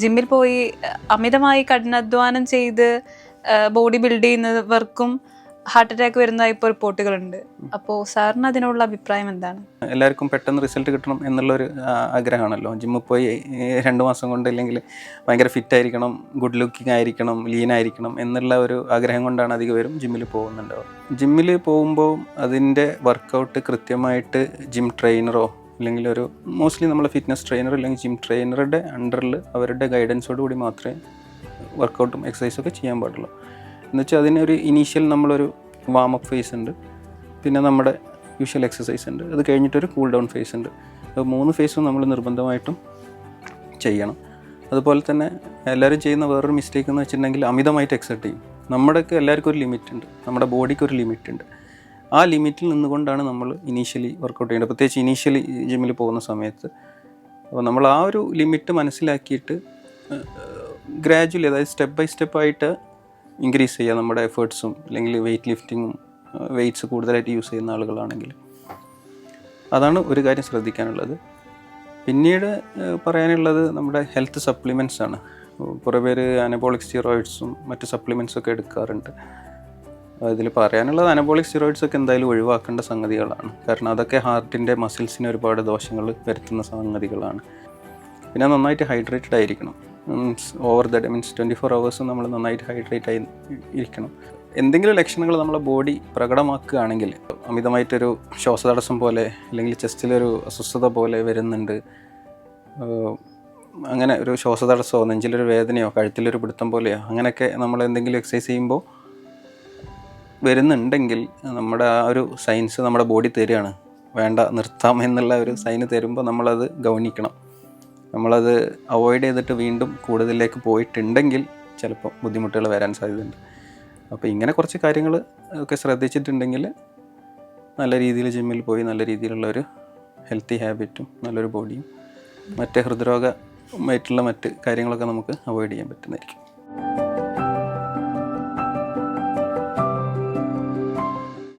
ജിമ്മിൽ പോയി അമിതമായി കഠിനാധ്വാനം ചെയ്ത് ബോഡി ബിൽഡ് ചെയ്യുന്നവർക്കും ഹാർട്ട് അറ്റാക്ക് വരുന്നതായി ഇപ്പോൾ റിപ്പോർട്ടുകളുണ്ട്. അപ്പോൾ സാറിന് അതിനുള്ള അഭിപ്രായം എന്താണ്? എല്ലാവർക്കും പെട്ടെന്ന് റിസൾട്ട് കിട്ടണം എന്നുള്ളൊരു ആഗ്രഹമാണല്ലോ. ജിമ്മിൽ പോയി 2 മാസം കൊണ്ട് ഇല്ലെങ്കിൽ ഭയങ്കര ഫിറ്റ് ആയിരിക്കണം, ഗുഡ് ലുക്കിംഗ് ആയിരിക്കണം, ലീൻ ആയിരിക്കണം എന്നുള്ള ഒരു ആഗ്രഹം കൊണ്ടാണ് അധികം പേരും ജിമ്മിൽ പോകുന്നുണ്ടാവുക. ജിമ്മിൽ പോകുമ്പോൾ അതിൻ്റെ വർക്കൗട്ട് കൃത്യമായിട്ട് ജിം ട്രെയിനറോ അല്ലെങ്കിൽ ഒരു മോസ്റ്റ്ലി നമ്മൾ ഫിറ്റ്നസ് ട്രെയിനർ അല്ലെങ്കിൽ ജിം ട്രെയിനറുടെ അണ്ടറിൽ അവരുടെ ഗൈഡൻസോട് കൂടി മാത്രമേ വർക്കൗട്ടും എക്സസൈസൊക്കെ ചെയ്യാൻ പാടുള്ളൂ. എന്നുവെച്ചാൽ അതിനൊരു ഇനീഷ്യൽ നമ്മളൊരു വാമപ്പ് ഫേസ് ഉണ്ട്, പിന്നെ നമ്മുടെ യൂഷ്വൽ എക്സസൈസ് ഉണ്ട്, അത് കഴിഞ്ഞിട്ടൊരു കൂൾ ഡൗൺ ഫേസ് ഉണ്ട്. അപ്പോൾ 3 ഫേസും നമ്മൾ നിർബന്ധമായിട്ടും ചെയ്യണം. അതുപോലെ തന്നെ എല്ലാവരും ചെയ്യുന്ന വേറൊരു മിസ്റ്റേക്ക് എന്ന് വെച്ചിട്ടുണ്ടെങ്കിൽ അമിതമായിട്ട് എക്സർട്ട് ചെയ്യും. നമ്മുടെയൊക്കെ എല്ലാവർക്കും ഒരു ലിമിറ്റ് ഉണ്ട്, നമ്മുടെ ബോഡിക്ക് ഒരു ലിമിറ്റ് ഉണ്ട്. ആ ലിമിറ്റിൽ നിന്നുകൊണ്ടാണ് നമ്മൾ ഇനീഷ്യലി വർക്കൗട്ട് ചെയ്യേണ്ടത്, പ്രത്യേകിച്ച് ഇനീഷ്യലി ജിമ്മിൽ പോകുന്ന സമയത്ത്. അപ്പോൾ നമ്മൾ ആ ഒരു ലിമിറ്റ് മനസ്സിലാക്കിയിട്ട് ഗ്രാജുവലി, അതായത് സ്റ്റെപ്പ് ബൈ സ്റ്റെപ്പായിട്ട് ഇൻക്രീസ് ചെയ്യുക നമ്മുടെ എഫേർട്സും. അല്ലെങ്കിൽ വെയ്റ്റ് ലിഫ്റ്റിങ്ങും വെയ്റ്റ്സ് കൂടുതലായിട്ട് യൂസ് ചെയ്യുന്ന ആളുകളാണെങ്കിൽ അതാണ് ഒരു കാര്യം ശ്രദ്ധിക്കാനുള്ളത്. പിന്നീട് പറയാനുള്ളത് നമ്മുടെ ഹെൽത്ത് സപ്ലിമെൻറ്റ്സ് ആണ്. കുറേ പേര് അനബോളിക് സ്റ്റിറോയിഡ്സും മറ്റ് സപ്ലിമെൻറ്റ്സൊക്കെ എടുക്കാറുണ്ട്. ഇതിൽ പറയാനുള്ളത് അനബോളിക് സ്റ്റിറോയിഡ്സൊക്കെ എന്തായാലും ഒഴിവാക്കേണ്ട സംഗതികളാണ്. കാരണം അതൊക്കെ ഹാർട്ടിൻ്റെ മസിൽസിന് ഒരുപാട് ദോഷങ്ങൾ വരുത്തുന്ന സംഗതികളാണ്. പിന്നെ നന്നായിട്ട് ഹൈഡ്രേറ്റഡ് ആയിരിക്കണം. Over the day means 24 hours നമ്മൾ നന്നായിട്ട് ഹൈഡ്രേറ്റ് ആയി ഇരിക്കണം. എന്തെങ്കിലും ലക്ഷണങ്ങൾ നമ്മളെ ബോഡി പ്രകടമാക്കുകയാണെങ്കിൽ, അമിതമായിട്ടൊരു ശ്വാസതടസ്സം പോലെ അല്ലെങ്കിൽ ചെസ്റ്റിലൊരു അസ്വസ്ഥത പോലെ വരുന്നുണ്ട്, അങ്ങനെ ഒരു ശ്വാസതടസ്സമോ നെഞ്ചിലൊരു വേദനയോ കഴുത്തിലൊരു പിടുത്തം പോലെയോ അങ്ങനെയൊക്കെ നമ്മൾ എന്തെങ്കിലും എക്സസൈസ് ചെയ്യുമ്പോൾ വരുന്നുണ്ടെങ്കിൽ നമ്മുടെ ആ ഒരു സൈൻസ് നമ്മുടെ ബോഡി തരികയാണ്, വേണ്ട നിർത്താം എന്നുള്ള ഒരു സൈന് തരുമ്പോൾ നമ്മളത് ഗൗനിക്കണം. നമ്മളത് അവോയ്ഡ് ചെയ്തിട്ട് വീണ്ടും കൂടുതലേക്ക് പോയിട്ടുണ്ടെങ്കിൽ ചിലപ്പോൾ ബുദ്ധിമുട്ടുകൾ വരാൻ സാധ്യതയുണ്ട്. അപ്പോൾ ഇങ്ങനെ കുറച്ച് കാര്യങ്ങൾ ഒക്കെ ശ്രദ്ധിച്ചിട്ടുണ്ടെങ്കിൽ നല്ല രീതിയിൽ ജിമ്മിൽ പോയി നല്ല രീതിയിലുള്ള ഒരു ഹെൽത്തി ഹാബിറ്റും നല്ലൊരു ബോഡിയും മറ്റ് ഹൃദ്രോഗമായിട്ടുള്ള മറ്റ് കാര്യങ്ങളൊക്കെ നമുക്ക് അവോയ്ഡ് ചെയ്യാൻ പറ്റുന്നതായിരിക്കും.